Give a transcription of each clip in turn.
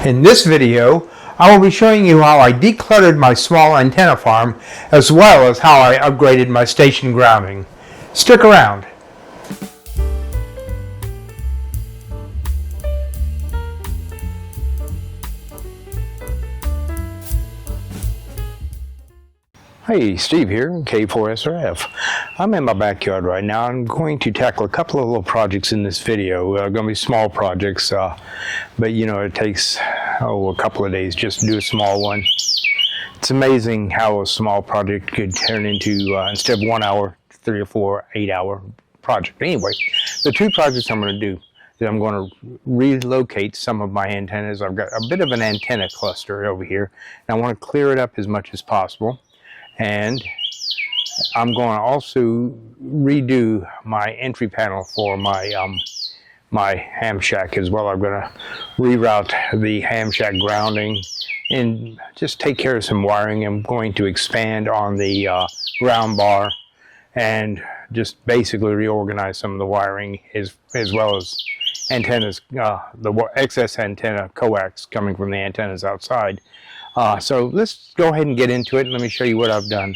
In this video, I will be showing you how I decluttered my small antenna farm as well as how I upgraded my station grounding. Stick around. Hey, Steve here, K4SRF. I'm in my backyard right now. I'm going to tackle a couple of little projects in this video. Going to be small projects, but you know, it takes a couple of days just to do a small one. It's amazing how a small project could turn into, instead of 1 hour, 3 or 4, 8-hour project. Anyway, the two projects I'm going to do is I'm going to relocate some of my antennas. I've got a bit of an antenna cluster over here, and I want to clear it up as much as possible. And I'm going to also redo my entry panel for my my ham shack as well. I'm going to reroute the ham shack grounding and just take care of some wiring. I'm going to expand on the ground bar and just basically reorganize some of the wiring as well as antennas, the excess antenna coax coming from the antennas outside. So let's go ahead and get into it, and let me show you what I've done,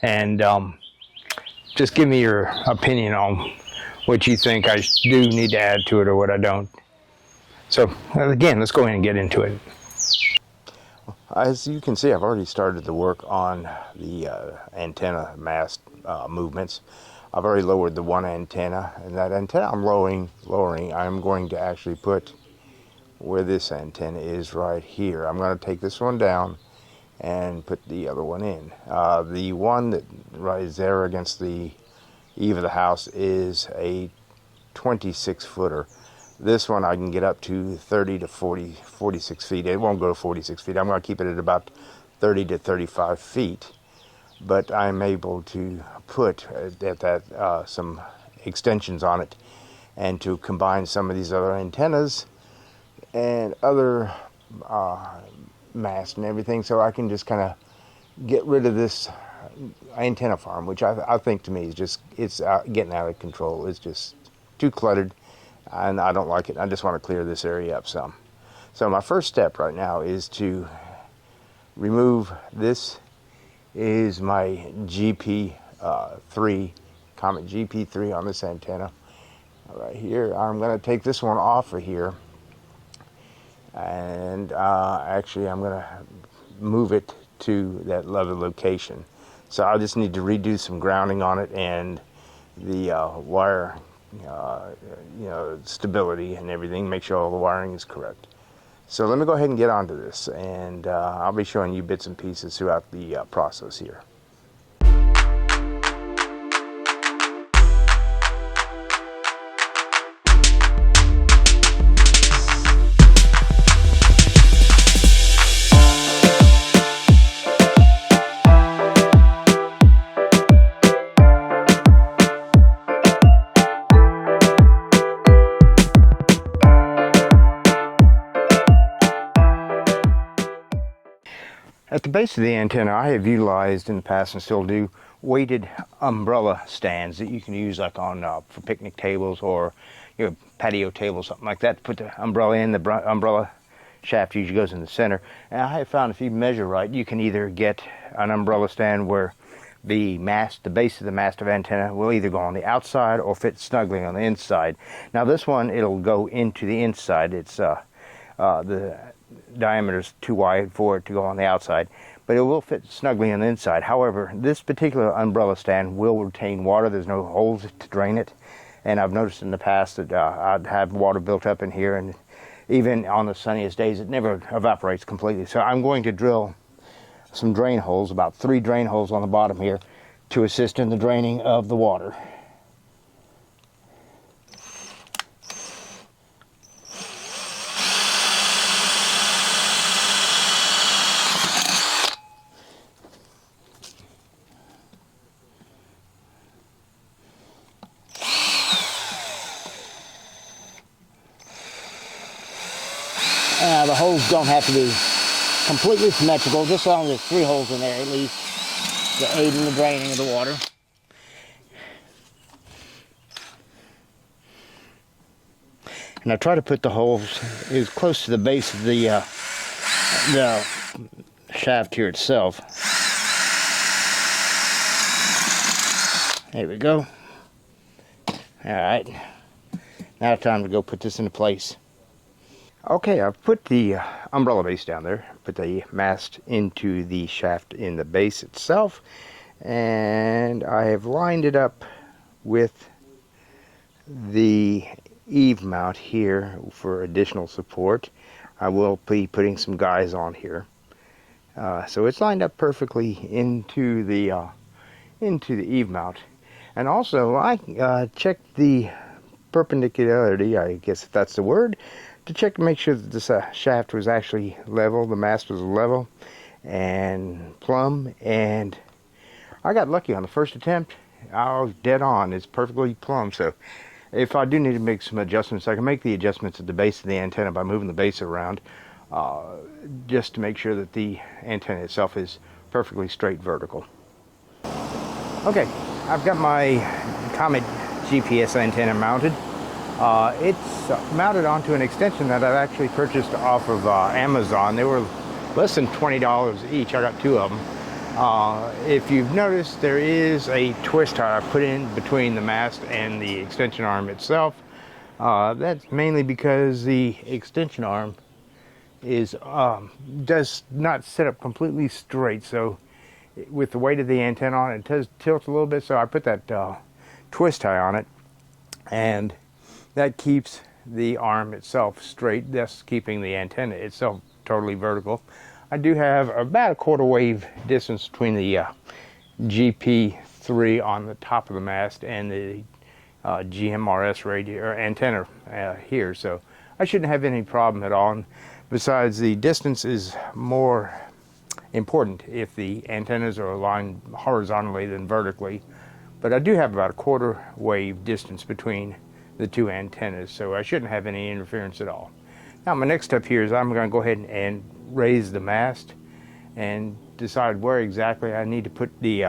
and just give me your opinion on what you think I do need to add to it or what I don't. So again, let's go ahead and get into it. As you can see, I've already started the work on the antenna mast movements. I've already lowered the one antenna, and that antenna I'm lowering, I'm going to actually put where this antenna is right here. I'm going to take this one down and put the other one in. The one that is there against the eave of the house is a 26 footer. This one I can get up to 30 to 46 feet. It won't go to 46 feet. I'm going to keep it at about 30 to 35 feet. But I'm able to put some extensions on it and to combine some of these other antennas and other masts and everything, so I can just kind of get rid of this antenna farm, which I think to me is just, it's getting out of control. It's just too cluttered, and I don't like it. I just want to clear this area up some. So my first step right now is to remove this. Is my GP3, Comet GP3 on this antenna right here. I'm going to take this one off of here, and actually I'm going to move it to that other location. So I just need to redo some grounding on it and the wire stability and everything, make sure all the wiring is correct. So let me go ahead and get onto this, and I'll be showing you bits and pieces throughout the process here. At the base of the antenna, I have utilized in the past and still do weighted umbrella stands that you can use like on for picnic tables or patio tables, something like that. Put the umbrella in. The umbrella shaft usually goes in the center. And I have found if you measure right, you can either get an umbrella stand where the mast, the base of the mast of antenna, will either go on the outside or fit snugly on the inside. Now this one, it'll go into the inside. It's the diameter is too wide for it to go on the outside, but it will fit snugly on the inside. However, this particular umbrella stand will retain water. There's no holes to drain it, and I've noticed in the past that I'd have water built up in here, and even on the sunniest days it never evaporates completely. So I'm going to drill some drain holes, about 3 drain holes on the bottom here, to assist in the draining of the water. The holes don't have to be completely symmetrical, just as long as there's 3 holes in there at least to aid in the draining of the water. And I try to put the holes as close to the base of the shaft here itself. There we go. Alright, now time to go put this into place. Okay, I've put the umbrella base down there, put the mast into the shaft in the base itself, and I have lined it up with the eave mount here for additional support. I will be putting some guys on here. So it's lined up perfectly into the eave mount. And also, I checked the perpendicularity, I guess if that's the word, to check to make sure that this shaft was actually level, the mast was level and plumb, and I got lucky on the first attempt. I was dead on. It's perfectly plumb. So if I do need to make some adjustments, I can make the adjustments at the base of the antenna by moving the base around, just to make sure that the antenna itself is perfectly straight vertical. Okay, I've got my Comet GPS antenna mounted. It's mounted onto an extension that I've actually purchased off of Amazon. They were less than $20 each. I got 2 of them. If you've noticed, there is a twist tie I put in between the mast and the extension arm itself. That's mainly because the extension arm does not sit up completely straight. So with the weight of the antenna on it, it does tilt a little bit. So I put that twist tie on it, and that keeps the arm itself straight, thus keeping the antenna itself totally vertical. I do have about a 1/4 wave distance between the GP3 on the top of the mast and the GMRS radio or antenna here, so I shouldn't have any problem at all. And besides, the distance is more important if the antennas are aligned horizontally than vertically. But I do have about a 1/4 wave distance between the 2 antennas, so I shouldn't have any interference at all. Now my next step here is I'm going to go ahead and raise the mast and decide where exactly I need to put the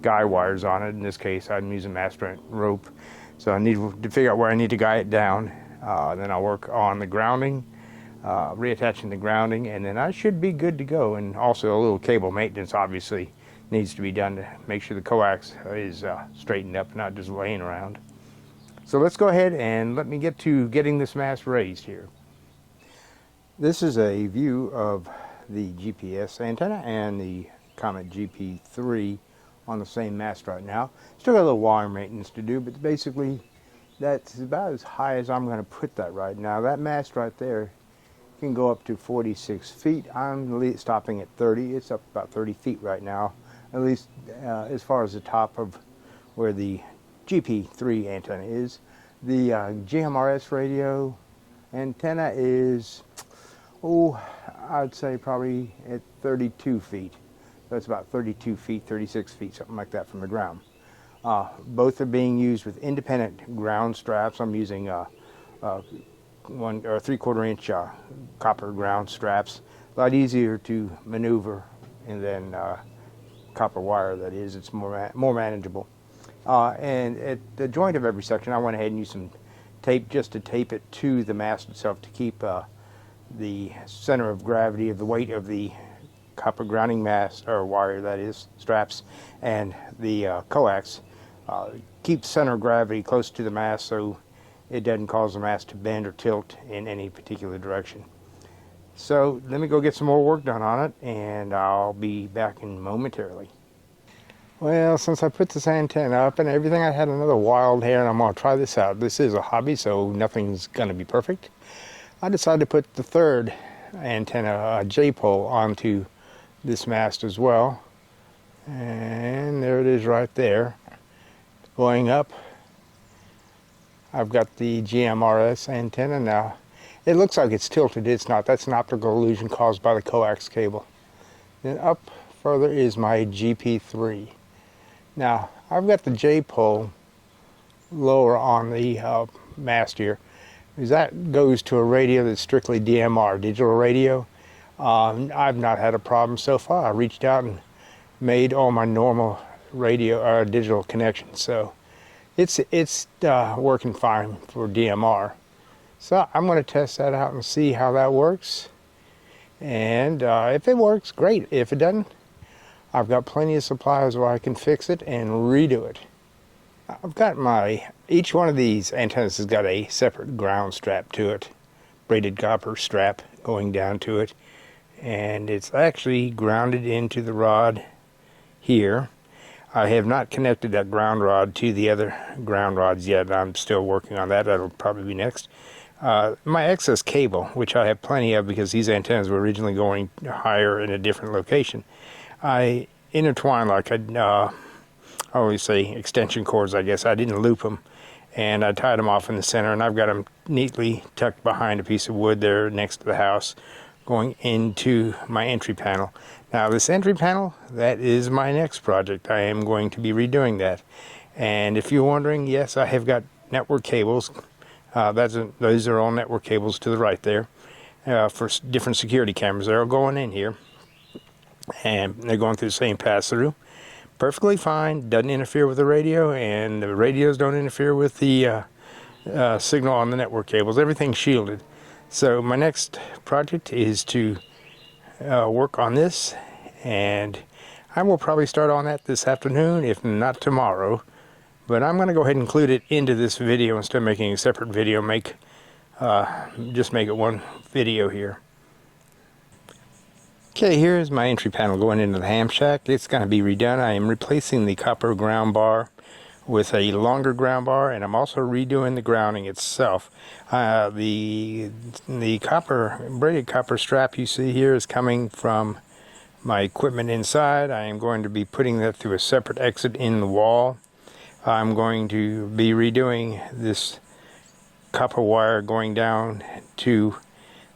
guy wires on it. In this case, I'm using mast rope, so I need to figure out where I need to guy it down. Then I'll work on the grounding, reattaching the grounding, and then I should be good to go. And also a little cable maintenance obviously needs to be done to make sure the coax is straightened up, not just laying around. So let's go ahead and let me get to getting this mast raised here. This is a view of the GPS antenna and the Comet GP3 on the same mast right now. Still got a little wire maintenance to do, but basically that's about as high as I'm going to put that right now. That mast right there can go up to 46 feet. I'm stopping at 30. It's up about 30 feet right now, at least as far as the top of where the GP3 antenna is. The GMRS radio antenna is, I'd say probably at 32 feet. That's about 32 feet, 36 feet, something like that from the ground. Both are being used with independent ground straps. I'm using 1 or 3/4 inch copper ground straps. A lot easier to maneuver, and then copper wire, that is. It's more manageable. And at the joint of every section, I went ahead and used some tape just to tape it to the mast itself to keep the center of gravity of the weight of the copper grounding mast, or wire, that is, straps, and the coax. Keep center of gravity close to the mast so it doesn't cause the mast to bend or tilt in any particular direction. So let me go get some more work done on it, and I'll be back in momentarily. Well, since I put this antenna up and everything, I had another wild hair, and I'm going to try this out. This is a hobby, so nothing's going to be perfect. I decided to put the 3rd antenna, J-pole, onto this mast as well. And there it is right there. Going up, I've got the GMRS antenna now. It looks like it's tilted. It's not. That's an optical illusion caused by the coax cable. Then up further is my GP3. Now, I've got the J-pole lower on the mast here, because that goes to a radio that's strictly DMR, digital radio. I've not had a problem so far. I reached out and made all my normal radio or digital connections, so it's working fine for DMR. So I'm going to test that out and see how that works. And if it works, great. If it doesn't, I've got plenty of supplies where I can fix it and redo it. I've got each one of these antennas has got a separate ground strap to it, braided copper strap going down to it, and it's actually grounded into the rod here. I have not connected that ground rod to the other ground rods yet. I'm still working on that. That'll probably be next. My excess cable, which I have plenty of because these antennas were originally going higher in a different location, I intertwined like I always say extension cords, I guess. I didn't loop them, and I tied them off in the center, and I've got them neatly tucked behind a piece of wood there next to the house going into my entry panel. Now this entry panel, that is my next project. I am going to be redoing that. And if you're wondering, yes, I have got network cables. Those are all network cables to the right there for different security cameras. They're all going in here, and they're going through the same pass-through. Perfectly fine, doesn't interfere with the radio, and the radios don't interfere with the signal on the network cables. Everything's shielded. So my next project is to work on this, and I will probably start on that this afternoon, if not tomorrow. But I'm going to go ahead and include it into this video instead of making a separate video. Just make it one video here. Okay, here's my entry panel going into the ham shack. It's going to be redone. I am replacing the copper ground bar with a longer ground bar, and I'm also redoing the grounding itself. The braided copper strap you see here is coming from my equipment inside. I am going to be putting that through a separate exit in the wall. I'm going to be redoing this copper wire going down to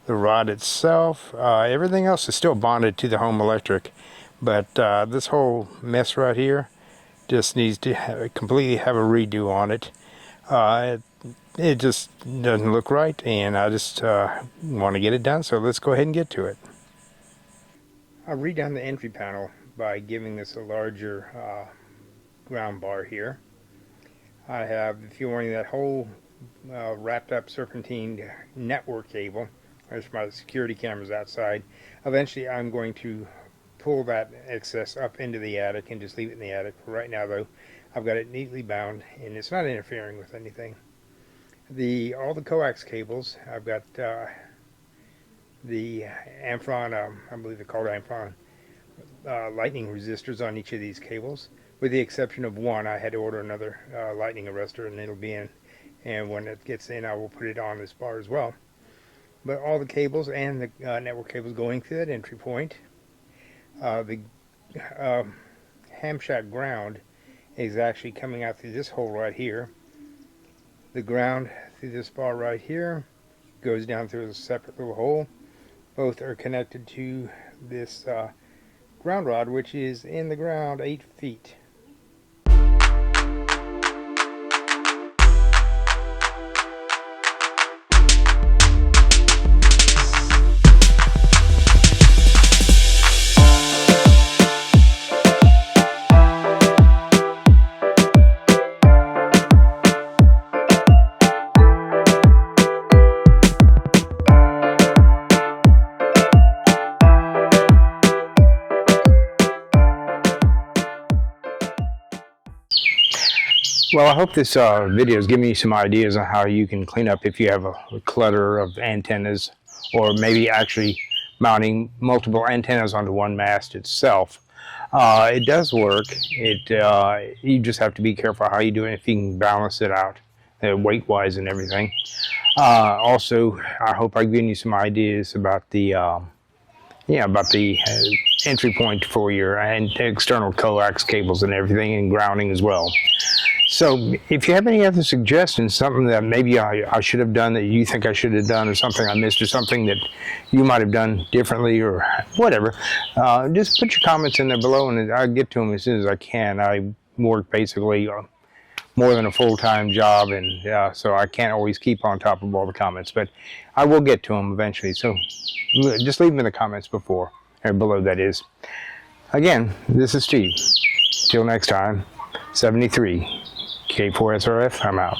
the rod itself. Everything else is still bonded to the home electric, but this whole mess right here just needs to completely have a redo on it. It just doesn't look right, and I just want to get it done, so let's go ahead and get to it. I've redone the entry panel by giving this a larger ground bar here. I have, if you're wanting that whole wrapped up serpentine network cable, there's my security cameras outside. Eventually I'm going to pull that excess up into the attic and just leave it in the attic. For right now though, I've got it neatly bound and it's not interfering with anything. All the coax cables, I've got the Ampron, I believe they're called Ampron, lightning resistors on each of these cables. With the exception of one, I had to order another lightning arrestor, and it'll be in. And when it gets in, I will put it on this bar as well. But all the cables and the network cables going through that entry point. The ham shack ground is actually coming out through this hole right here. The ground through this bar right here goes down through a separate little hole. Both are connected to this ground rod, which is in the ground 8 feet. Well, I hope this video is giving you some ideas on how you can clean up if you have a clutter of antennas, or maybe actually mounting multiple antennas onto one mast itself. It does work. You just have to be careful how you do it, if you can balance it out weight-wise and everything. Also, I hope I've given you some ideas about the entry point for your external coax cables and everything, and grounding as well. So if you have any other suggestions, something that maybe I should have done that you think I should have done, or something I missed, or something that you might have done differently, or whatever, just put your comments in there below, and I'll get to them as soon as I can. I work basically more than a full-time job, and so I can't always keep on top of all the comments, but I will get to them eventually. So just leave them in the comments below, that is. Again, this is Steve. Till next time, 73. K4SRF, I'm out.